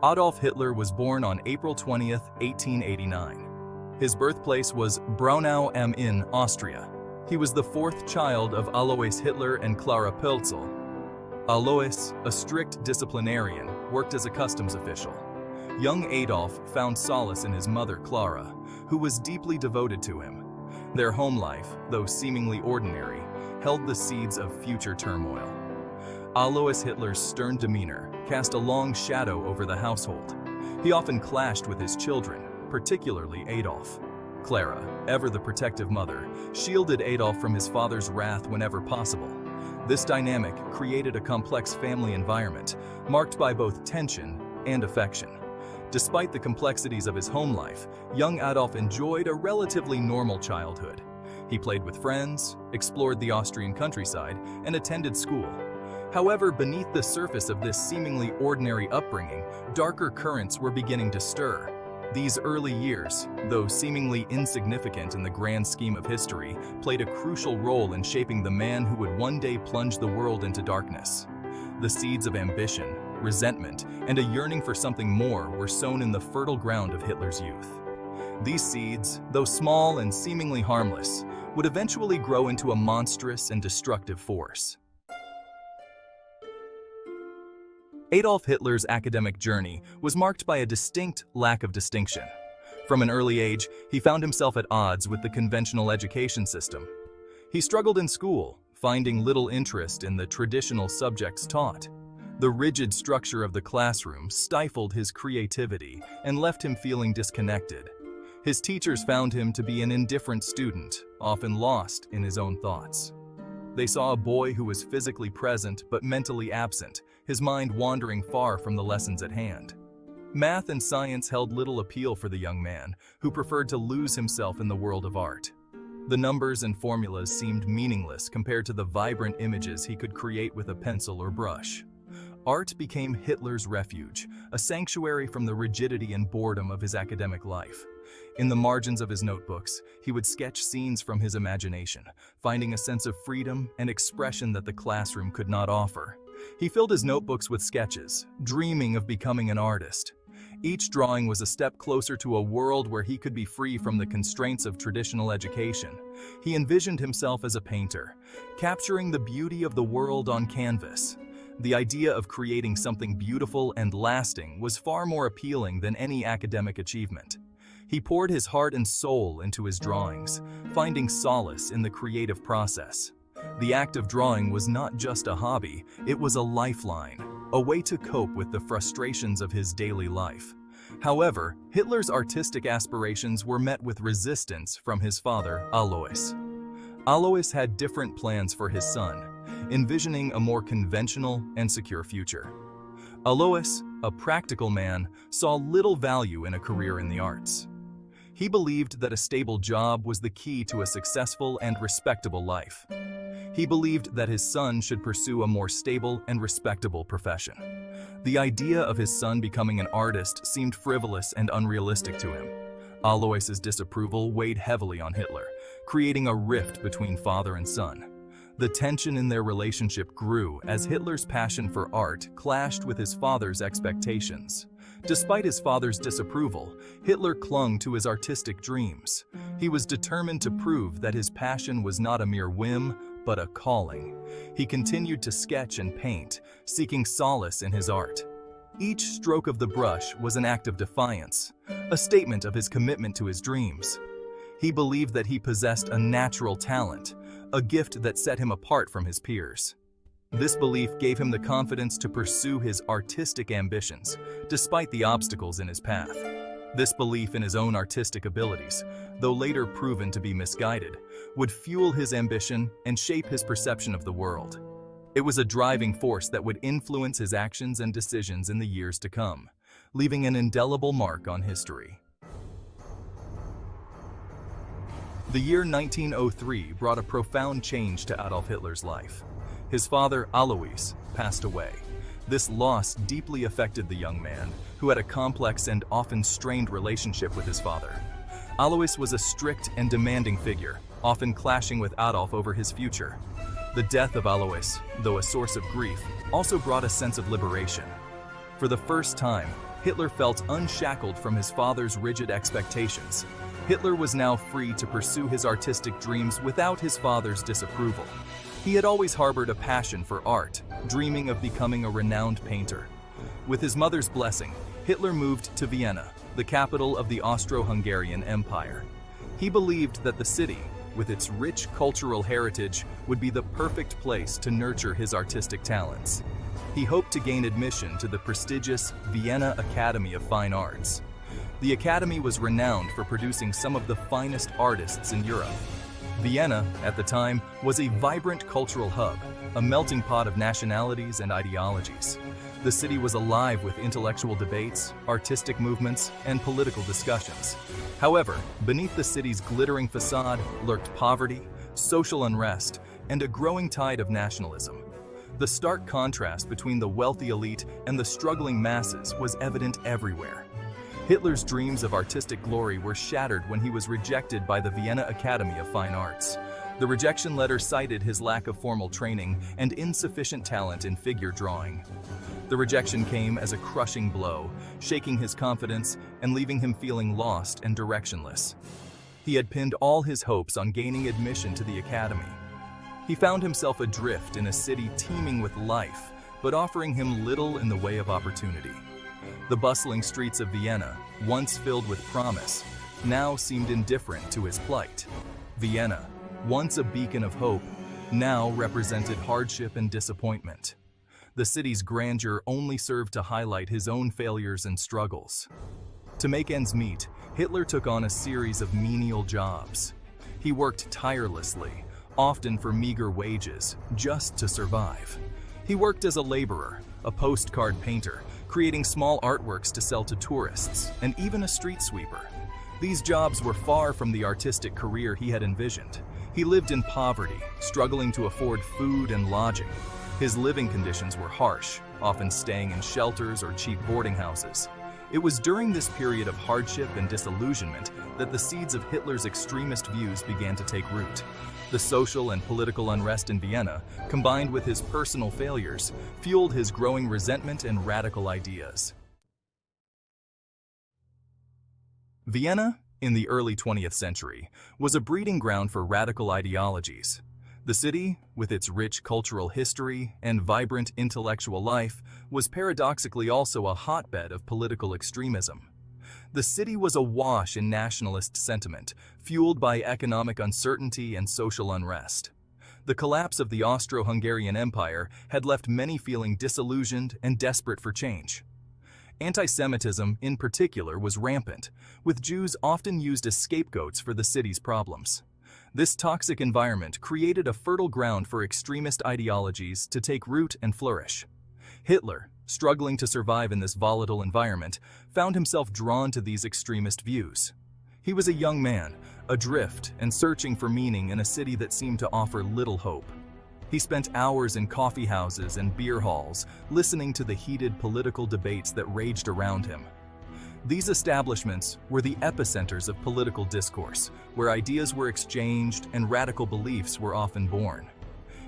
Adolf Hitler was born on April 20, 1889. His birthplace was Braunau am Inn, Austria. He was the fourth child of Alois Hitler and Klara Pölzl. Alois, a strict disciplinarian, worked as a customs official. Young Adolf found solace in his mother Klara, who was deeply devoted to him. Their home life, though seemingly ordinary, held the seeds of future turmoil. Alois Hitler's stern demeanor cast a long shadow over the household. He often clashed with his children, particularly Adolf. Klara, ever the protective mother, shielded Adolf from his father's wrath whenever possible. This dynamic created a complex family environment, marked by both tension and affection. Despite the complexities of his home life, young Adolf enjoyed a relatively normal childhood. He played with friends, explored the Austrian countryside, and attended school. However, beneath the surface of this seemingly ordinary upbringing, darker currents were beginning to stir. These early years, though seemingly insignificant in the grand scheme of history, played a crucial role in shaping the man who would one day plunge the world into darkness. The seeds of ambition, resentment, and a yearning for something more were sown in the fertile ground of Hitler's youth. These seeds, though small and seemingly harmless, would eventually grow into a monstrous and destructive force. Adolf Hitler's academic journey was marked by a distinct lack of distinction. From an early age, he found himself at odds with the conventional education system. He struggled in school, finding little interest in the traditional subjects taught. The rigid structure of the classroom stifled his creativity and left him feeling disconnected. His teachers found him to be an indifferent student, often lost in his own thoughts. They saw a boy who was physically present but mentally absent, his mind wandering far from the lessons at hand. Math and science held little appeal for the young man, who preferred to lose himself in the world of art. The numbers and formulas seemed meaningless compared to the vibrant images he could create with a pencil or brush. Art became Hitler's refuge, a sanctuary from the rigidity and boredom of his academic life. In the margins of his notebooks, he would sketch scenes from his imagination, finding a sense of freedom and expression that the classroom could not offer. He filled his notebooks with sketches, dreaming of becoming an artist. Each drawing was a step closer to a world where he could be free from the constraints of traditional education. He envisioned himself as a painter, capturing the beauty of the world on canvas. The idea of creating something beautiful and lasting was far more appealing than any academic achievement. He poured his heart and soul into his drawings, finding solace in the creative process. The act of drawing was not just a hobby, it was a lifeline, a way to cope with the frustrations of his daily life. However, Hitler's artistic aspirations were met with resistance from his father, Alois. Alois had different plans for his son, envisioning a more conventional and secure future. Alois, a practical man, saw little value in a career in the arts. He believed that a stable job was the key to a successful and respectable life. He believed that his son should pursue a more stable and respectable profession. The idea of his son becoming an artist seemed frivolous and unrealistic to him. Alois's disapproval weighed heavily on Hitler, creating a rift between father and son. The tension in their relationship grew as Hitler's passion for art clashed with his father's expectations. Despite his father's disapproval, Hitler clung to his artistic dreams. He was determined to prove that his passion was not a mere whim, but a calling. He continued to sketch and paint, seeking solace in his art. Each stroke of the brush was an act of defiance, a statement of his commitment to his dreams. He believed that he possessed a natural talent, a gift that set him apart from his peers. This belief gave him the confidence to pursue his artistic ambitions, despite the obstacles in his path. This belief in his own artistic abilities, though later proven to be misguided, would fuel his ambition and shape his perception of the world. It was a driving force that would influence his actions and decisions in the years to come, leaving an indelible mark on history. The year 1903 brought a profound change to Adolf Hitler's life. His father, Alois, passed away. This loss deeply affected the young man, who had a complex and often strained relationship with his father. Alois was a strict and demanding figure, often clashing with Adolf over his future. The death of Alois, though a source of grief, also brought a sense of liberation. For the first time, Hitler felt unshackled from his father's rigid expectations. Hitler was now free to pursue his artistic dreams without his father's disapproval. He had always harbored a passion for art, dreaming of becoming a renowned painter. With his mother's blessing, Hitler moved to Vienna, the capital of the Austro-Hungarian Empire. He believed that the city, with its rich cultural heritage, would be the perfect place to nurture his artistic talents. He hoped to gain admission to the prestigious Vienna Academy of Fine Arts. The academy was renowned for producing some of the finest artists in Europe. Vienna, at the time, was a vibrant cultural hub, a melting pot of nationalities and ideologies. The city was alive with intellectual debates, artistic movements, and political discussions. However, beneath the city's glittering facade lurked poverty, social unrest, and a growing tide of nationalism. The stark contrast between the wealthy elite and the struggling masses was evident everywhere. Hitler's dreams of artistic glory were shattered when he was rejected by the Vienna Academy of Fine Arts. The rejection letter cited his lack of formal training and insufficient talent in figure drawing. The rejection came as a crushing blow, shaking his confidence and leaving him feeling lost and directionless. He had pinned all his hopes on gaining admission to the academy. He found himself adrift in a city teeming with life, but offering him little in the way of opportunity. The bustling streets of Vienna, once filled with promise, now seemed indifferent to his plight. Vienna, once a beacon of hope, now represented hardship and disappointment. The city's grandeur only served to highlight his own failures and struggles. To make ends meet, Hitler took on a series of menial jobs. He worked tirelessly, often for meager wages, just to survive. He worked as a laborer, a postcard painter, creating small artworks to sell to tourists, and even a street sweeper. These jobs were far from the artistic career he had envisioned. He lived in poverty, struggling to afford food and lodging. His living conditions were harsh, often staying in shelters or cheap boarding houses. It was during this period of hardship and disillusionment that the seeds of Hitler's extremist views began to take root. The social and political unrest in Vienna, combined with his personal failures, fueled his growing resentment and radical ideas. Vienna, in the early 20th century, was a breeding ground for radical ideologies. The city, with its rich cultural history and vibrant intellectual life, was paradoxically also a hotbed of political extremism. The city was awash in nationalist sentiment, fueled by economic uncertainty and social unrest. The collapse of the Austro-Hungarian Empire had left many feeling disillusioned and desperate for change. Anti-Semitism, in particular, was rampant, with Jews often used as scapegoats for the city's problems. This toxic environment created a fertile ground for extremist ideologies to take root and flourish. Hitler, struggling to survive in this volatile environment, found himself drawn to these extremist views. He was a young man, adrift and searching for meaning in a city that seemed to offer little hope. He spent hours in coffee houses and beer halls, listening to the heated political debates that raged around him. These establishments were the epicenters of political discourse, where ideas were exchanged and radical beliefs were often born.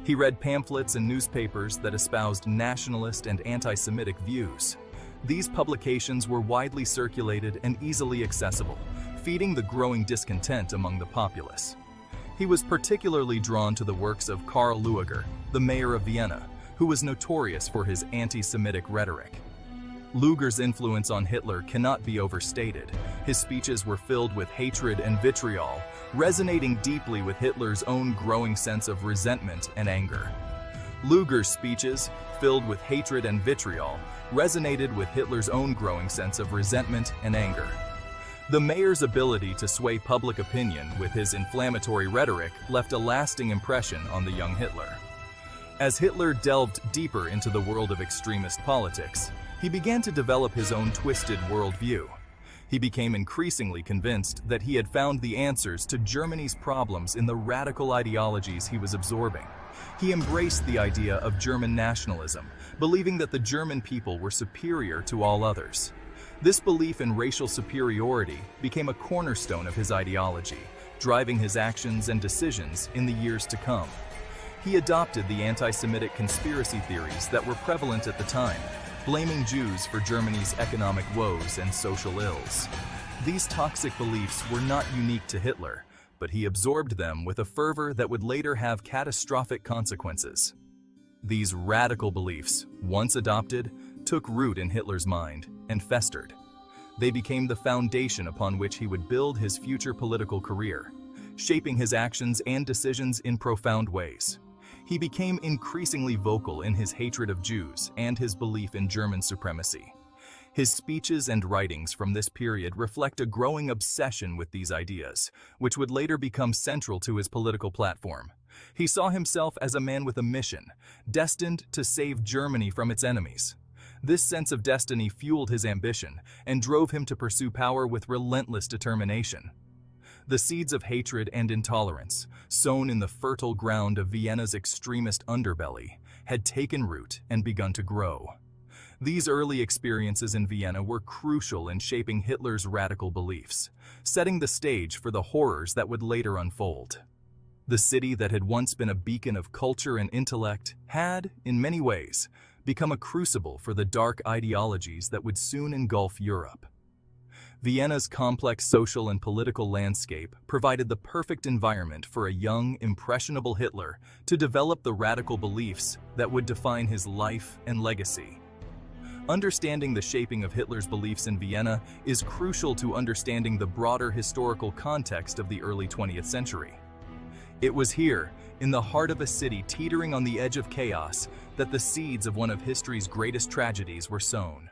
He read pamphlets and newspapers that espoused nationalist and anti-Semitic views. These publications were widely circulated and easily accessible, feeding the growing discontent among the populace. He was particularly drawn to the works of Karl Lueger, the mayor of Vienna, who was notorious for his anti-Semitic rhetoric. Lueger's influence on Hitler cannot be overstated. His speeches were filled with hatred and vitriol, resonating deeply with Hitler's own growing sense of resentment and anger. Lueger's speeches, filled with hatred and vitriol, resonated with Hitler's own growing sense of resentment and anger. The mayor's ability to sway public opinion with his inflammatory rhetoric left a lasting impression on the young Hitler. As Hitler delved deeper into the world of extremist politics, he began to develop his own twisted worldview. He became increasingly convinced that he had found the answers to Germany's problems in the radical ideologies he was absorbing. He embraced the idea of German nationalism, believing that the German people were superior to all others. This belief in racial superiority became a cornerstone of his ideology, driving his actions and decisions in the years to come. He adopted the anti-Semitic conspiracy theories that were prevalent at the time, blaming Jews for Germany's economic woes and social ills. These toxic beliefs were not unique to Hitler, but he absorbed them with a fervor that would later have catastrophic consequences. These radical beliefs, once adopted, took root in Hitler's mind and festered. They became the foundation upon which he would build his future political career, shaping his actions and decisions in profound ways. He became increasingly vocal in his hatred of Jews and his belief in German supremacy. His speeches and writings from this period reflect a growing obsession with these ideas, which would later become central to his political platform. He saw himself as a man with a mission, destined to save Germany from its enemies. This sense of destiny fueled his ambition and drove him to pursue power with relentless determination. The seeds of hatred and intolerance, sown in the fertile ground of Vienna's extremist underbelly, had taken root and begun to grow. These early experiences in Vienna were crucial in shaping Hitler's radical beliefs, setting the stage for the horrors that would later unfold. The city that had once been a beacon of culture and intellect had, in many ways, become a crucible for the dark ideologies that would soon engulf Europe. Vienna's complex social and political landscape provided the perfect environment for a young, impressionable Hitler to develop the radical beliefs that would define his life and legacy. Understanding the shaping of Hitler's beliefs in Vienna is crucial to understanding the broader historical context of the early 20th century. It was here, in the heart of a city teetering on the edge of chaos, that the seeds of one of history's greatest tragedies were sown.